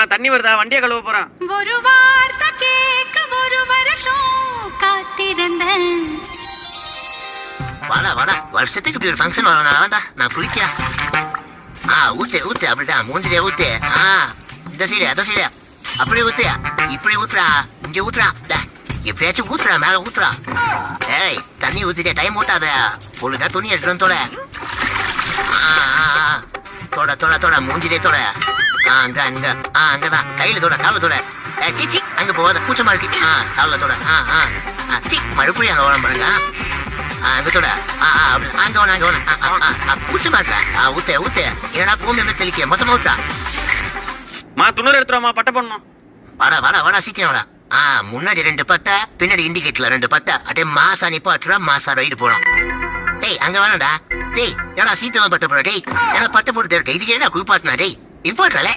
போறேன். தண்ணி வருதா? வண்டியை கழுவ போறேன். ஒரு வார்த்தை கேட்க ஒரு வருஷம் காத்திருந்தேன். வாடா வாடா, வருஷத்துக்கு இப்படி ஒரு ஃபங்க்ஷன் வேண்டா. நான் குளிக்கிறேன். ஊத்து ஊத்து, அப்படிதான் மூஞ்சிலே ஊத்து. இந்த சைடு அத சைடு அப்படி ஊத்து. இப்படி ஊத்துறா, இங்க ஊத்துறா. எப்படியாச்சும் ஊத்துறா, மேல ஊத்துறா. ஏய், தண்ணி ஊத்திட்டே, டைம் ஊத்தாத. ஒழுங்கா துணி எடுத்துட்டு தொட. தொட தொட தொட, மூஞ்சிலே தொட. அங்க அங்க அங்கதான், கையில தொட, கால தொட. சிச்சி, அங்க போகாத, கூச்சமா இருக்கு. கால தொட. மறுபடியும் அங்க ஓரம் பாருங்க. அங்க தொட. அங்க ஒண்ணு, அங்க ஒண்ணு. கூச்சமா இருக்க. ஊத்து ஊத்து. ஏன்னா கோமியமே தெளிக்க, மொத்தமா ஊத்தா. துணூர் எடுத்துருவாமா, பட்டை பண்ணணும். வாடா வாடா வாடா, சீக்கிரம் வாடா. முன்னாடி 2 பட்டை, பின்னாடி இண்டிகேட்டர்ல 2 பட்டை. அப்படியே மாசா நிப்பாட்டுறா, மாசா ரைடு போறோம். டேய், அங்க வேணாடா. டேய், ஏன்னா சீட்டெல்லாம் பட்ட போற. டேய், ஏன்னா பட்டை போட்டு இதுக்கு என்ன குளிப்பாட்டினா? டேய், இம்பார்ட்டல.